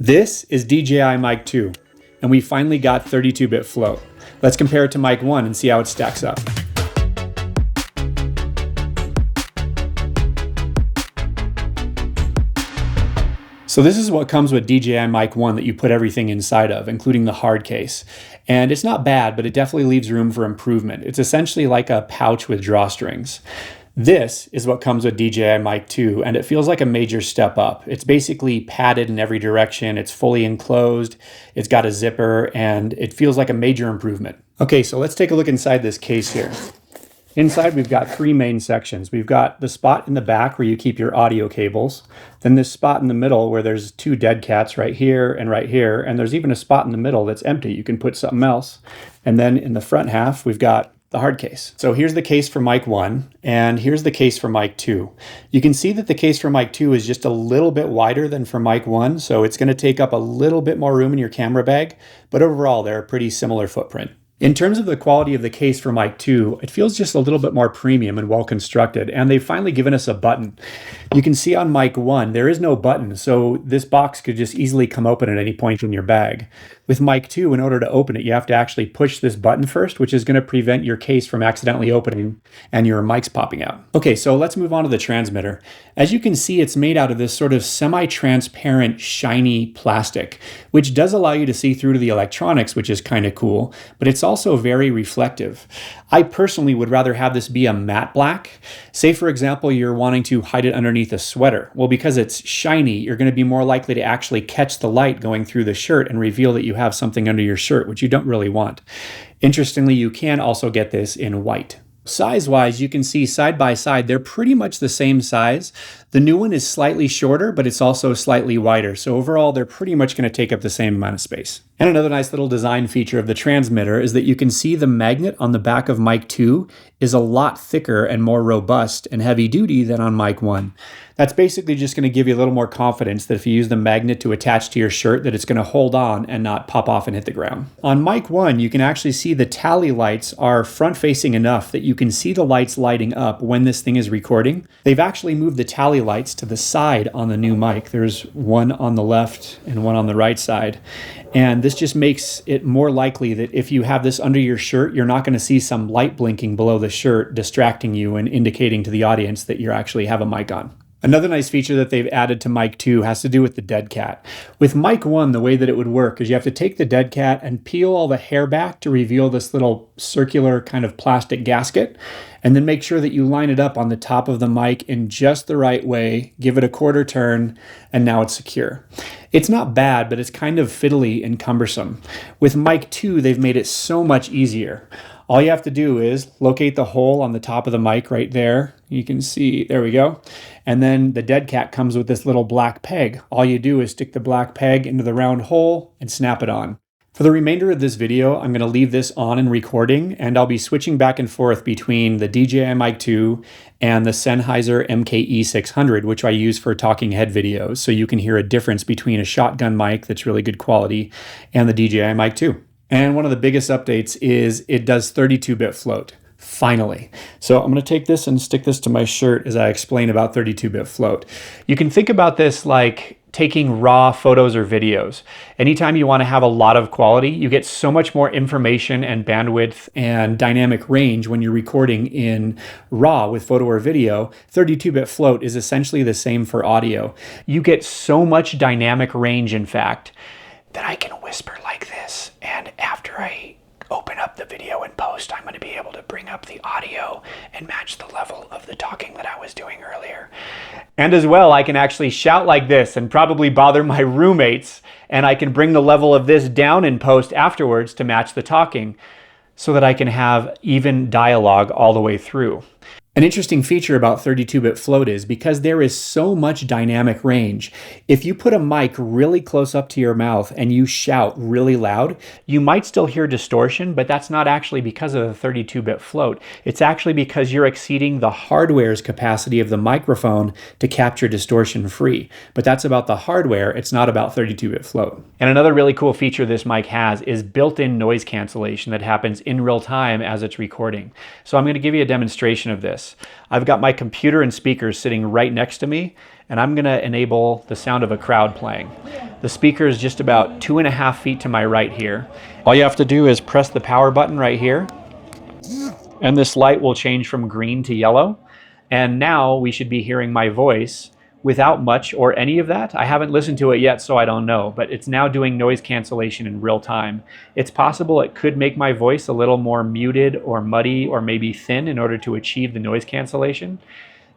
This is DJI Mic 2, and we finally got 32-bit float. Let's compare it to Mic 1 and see how it stacks up. So this is what comes with DJI Mic 1 that you put everything inside of, including the hard case. And it's not bad, but it definitely leaves room for improvement. It's essentially like a pouch with drawstrings. This is what comes with DJI Mic 2, and it feels like a major step up. It's basically padded in every direction, it's fully enclosed, it's got a zipper, and it feels like a major improvement. Okay, so let's take a look inside this case here. Inside, we've got three main sections. We've got the spot in the back where you keep your audio cables, then this spot in the middle where there's two dead cats right here, and there's even a spot in the middle that's empty. You can put something else. And then in the front half, we've got the hard case. So here's the case for Mic 1, and here's the case for Mic 2. You can see that the case for Mic 2 is just a little bit wider than for Mic 1, so it's going to take up a little bit more room in your camera bag, but overall they're a pretty similar footprint. In terms of the quality of the case for Mic 2, it feels just a little bit more premium and well constructed, and they've finally given us a button. You can see on Mic 1, there is no button, so this box could just easily come open at any point in your bag. With Mic 2, in order to open it, you have to actually push this button first, which is going to prevent your case from accidentally opening and your mics popping out. Okay, so let's move on to the transmitter. As you can see, it's made out of this sort of semi-transparent, shiny plastic, which does allow you to see through to the electronics, which is kind of cool, but it's also very reflective. I personally would rather have this be a matte black. Say, for example, you're wanting to hide it underneath a sweater. Well, because it's shiny, you're going to be more likely to actually catch the light going through the shirt and reveal that you have something under your shirt, which you don't really want. Interestingly, you can also get this in white. Size-wise, you can see side by side, they're pretty much the same size. The new one is slightly shorter, but it's also slightly wider. So overall, they're pretty much going to take up the same amount of space. And another nice little design feature of the transmitter is that you can see the magnet on the back of Mic 2 is a lot thicker and more robust and heavy duty than on Mic 1. That's basically just going to give you a little more confidence that if you use the magnet to attach to your shirt, that it's going to hold on and not pop off and hit the ground. On Mic 1, you can actually see the tally lights are front-facing enough that you can see the lights lighting up when this thing is recording. They've actually moved the tally lights to the side on the new mic. There's one on the left and one on the right side. And this just makes it more likely that if you have this under your shirt, you're not going to see some light blinking below the shirt distracting you and indicating to the audience that you actually have a mic on. Another nice feature that they've added to Mic 2 has to do with the dead cat. With Mic 1, the way that it would work is you have to take the dead cat and peel all the hair back to reveal this little circular kind of plastic gasket, and then make sure that you line it up on the top of the mic in just the right way, give it a quarter turn, and now it's secure. It's not bad, but it's kind of fiddly and cumbersome. With Mic 2, they've made it so much easier. All you have to do is locate the hole on the top of the mic right there. You can see, there we go. And then the dead cat comes with this little black peg. All you do is stick the black peg into the round hole and snap it on. For the remainder of this video, I'm going to leave this on and recording, and I'll be switching back and forth between the DJI Mic 2 and the Sennheiser MKE600, which I use for talking head videos, so you can hear a difference between a shotgun mic that's really good quality and the DJI Mic 2. And one of the biggest updates is it does 32-bit float. Finally. So I'm going to take this and stick this to my shirt as I explain about 32-bit float. You can think about this like taking raw photos or videos. Anytime you want to have a lot of quality, you get so much more information and bandwidth and dynamic range when you're recording in RAW with photo or video. 32-bit float is essentially the same for audio. You get so much dynamic range, in fact, that I can whisper like this, and after I open up the video in post, I'm going to be able to bring up the audio and match the level of the talking that I was doing earlier. And as well, I can actually shout like this and probably bother my roommates, and I can bring the level of this down in post afterwards to match the talking so that I can have even dialogue all the way through. An interesting feature about 32-bit float is because there is so much dynamic range, if you put a mic really close up to your mouth and you shout really loud, you might still hear distortion, but that's not actually because of the 32-bit float. It's actually because you're exceeding the hardware's capacity of the microphone to capture distortion free. But that's about the hardware, it's not about 32-bit float. And another really cool feature this mic has is built-in noise cancellation that happens in real time as it's recording. So I'm going to give you a demonstration of this. this. I've got my computer and speakers sitting right next to me, and I'm gonna enable the sound of a crowd playing. The speaker is just about 2.5 feet to my right here. All you have to do is press the power button right here, and this light will change from green to yellow. And now we should be hearing my voice without much or any of that. I haven't listened to it yet, so I don't know, but it's now doing noise cancellation in real time. It's possible it could make my voice a little more muted or muddy or maybe thin in order to achieve the noise cancellation.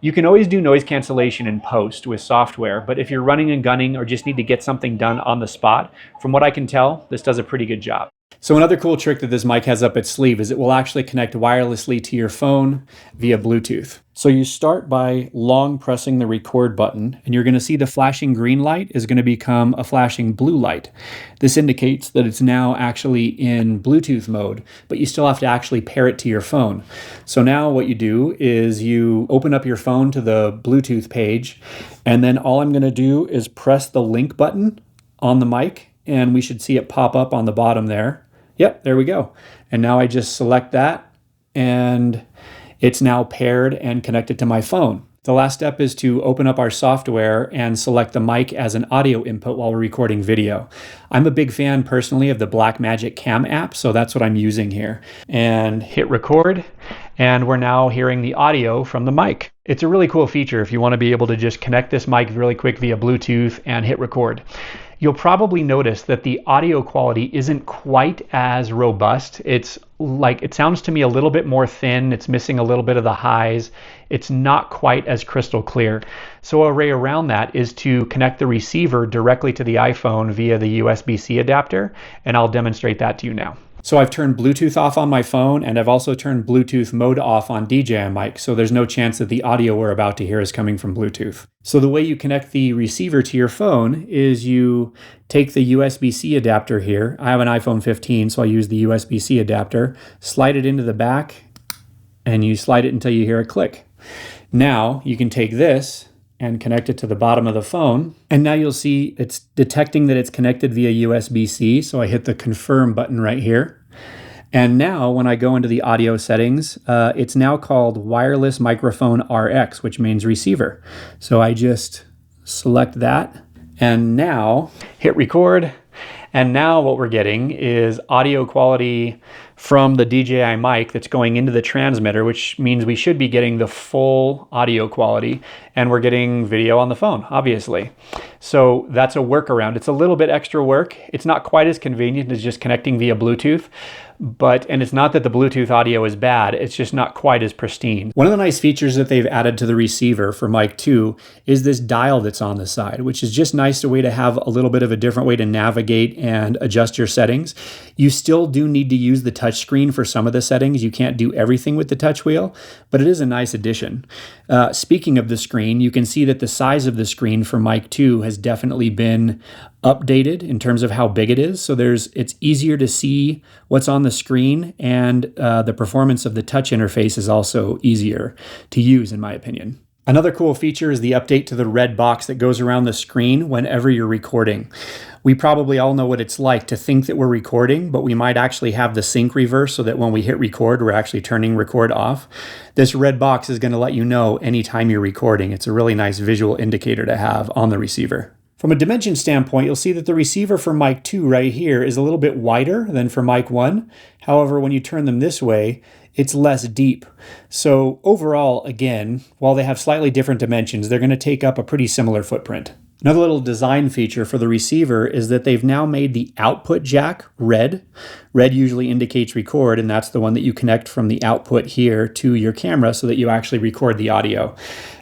You can always do noise cancellation in post with software, but if you're running and gunning or just need to get something done on the spot, from what I can tell, this does a pretty good job. So another cool trick that this mic has up its sleeve is it will actually connect wirelessly to your phone via Bluetooth. So you start by long pressing the record button, and you're going to see the flashing green light is going to become a flashing blue light. This indicates that it's now actually in Bluetooth mode, but you still have to actually pair it to your phone. So now what you do is you open up your phone to the Bluetooth page, and then all I'm going to do is press the link button on the mic, and we should see it pop up on the bottom there. Yep, there we go. And now I just select that, and it's now paired and connected to my phone. The last step is to open up our software and select the mic as an audio input while we're recording video. I'm a big fan personally of the Blackmagic Cam app, so that's what I'm using here. And hit record, and we're now hearing the audio from the mic. It's a really cool feature if you want to be able to just connect this mic really quick via Bluetooth and hit record. You'll probably notice that the audio quality isn't quite as robust. It sounds to me a little bit more thin. It's missing a little bit of the highs. It's not quite as crystal clear. So a way around that is to connect the receiver directly to the iPhone via the USB-C adapter, and I'll demonstrate that to you now. So I've turned Bluetooth off on my phone, and I've also turned Bluetooth mode off on DJI Mic, so there's no chance that the audio we're about to hear is coming from Bluetooth. So the way you connect the receiver to your phone is you take the USB-C adapter here. I have an iPhone 15, so I use the USB-C adapter, slide it into the back, and you slide it until you hear a click. Now you can take this and connect it to the bottom of the phone. And now you'll see it's detecting that it's connected via USB-C. So I hit the confirm button right here. And now when I go into the audio settings, it's now called Wireless Microphone RX, which means receiver. So I just select that and now hit record. And now what we're getting is audio quality from the DJI mic that's going into the transmitter, which means we should be getting the full audio quality, and we're getting video on the phone, obviously. So that's a workaround. It's a little bit extra work. It's not quite as convenient as just connecting via Bluetooth, and it's not that the Bluetooth audio is bad, it's just not quite as pristine. One of the nice features that they've added to the receiver for Mic 2 is this dial that's on the side, which is just nice a way to have a little bit of a different way to navigate and adjust your settings. You still do need to use the touch screen for some of the settings. You can't do everything with the touch wheel, but it is a nice addition. Speaking of the screen, you can see that the size of the screen for Mic 2 has definitely been updated in terms of how big it is. So it's easier to see what's on the screen, and the performance of the touch interface is also easier to use, in my opinion. Another cool feature is the update to the red box that goes around the screen whenever you're recording. We probably all know what it's like to think that we're recording, but we might actually have the sync reverse so that when we hit record, we're actually turning record off. This red box is going to let you know anytime you're recording. It's a really nice visual indicator to have on the receiver. From a dimension standpoint, you'll see that the receiver for Mic 2 right here is a little bit wider than for Mic 1. However, when you turn them this way, it's less deep. So overall, again, while they have slightly different dimensions, they're going to take up a pretty similar footprint. Another little design feature for the receiver is that they've now made the output jack red. Red usually indicates record, and that's the one that you connect from the output here to your camera so that you actually record the audio.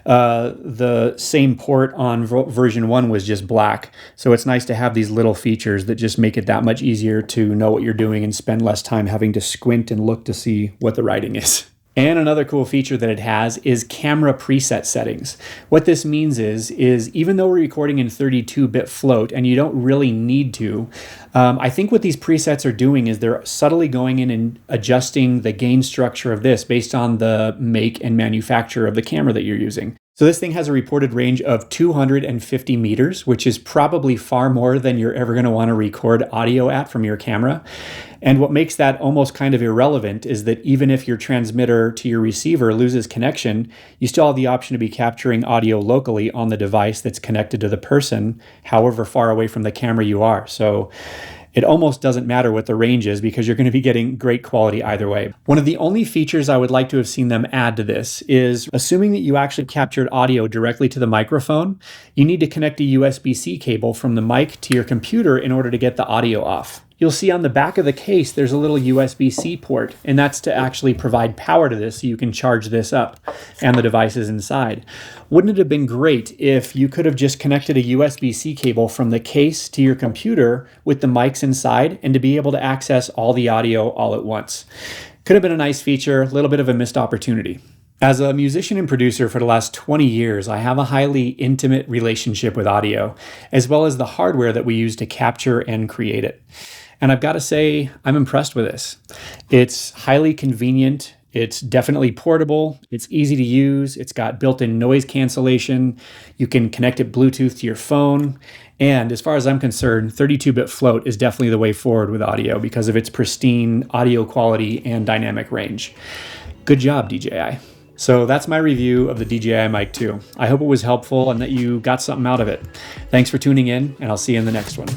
The same port on version 1 was just black, so it's nice to have these little features that just make it that much easier to know what you're doing and spend less time having to squint and look to see what the writing is. And another cool feature that it has is camera preset settings. What this means is even though we're recording in 32-bit float, and you don't really need to, I think what these presets are doing is they're subtly going in and adjusting the gain structure of this based on the make and manufacture of the camera that you're using. So this thing has a reported range of 250 meters, which is probably far more than you're ever going to want to record audio at from your camera. And what makes that almost kind of irrelevant is that even if your transmitter to your receiver loses connection, you still have the option to be capturing audio locally on the device that's connected to the person, however far away from the camera you are. So it almost doesn't matter what the range is because you're going to be getting great quality either way. One of the only features I would like to have seen them add to this is, assuming that you actually captured audio directly to the microphone, you need to connect a USB-C cable from the mic to your computer in order to get the audio off. You'll see on the back of the case, there's a little USB-C port, and that's to actually provide power to this so you can charge this up and the devices inside. Wouldn't it have been great if you could have just connected a USB-C cable from the case to your computer with the mics inside and to be able to access all the audio all at once? Could have been a nice feature, a little bit of a missed opportunity. As a musician and producer for the last 20 years, I have a highly intimate relationship with audio, as well as the hardware that we use to capture and create it. And I've got to say, I'm impressed with this. It's highly convenient. It's definitely portable. It's easy to use. It's got built-in noise cancellation. You can connect it Bluetooth to your phone. And as far as I'm concerned, 32-bit float is definitely the way forward with audio because of its pristine audio quality and dynamic range. Good job, DJI. So that's my review of the DJI Mic 2. I hope it was helpful and that you got something out of it. Thanks for tuning in, and I'll see you in the next one.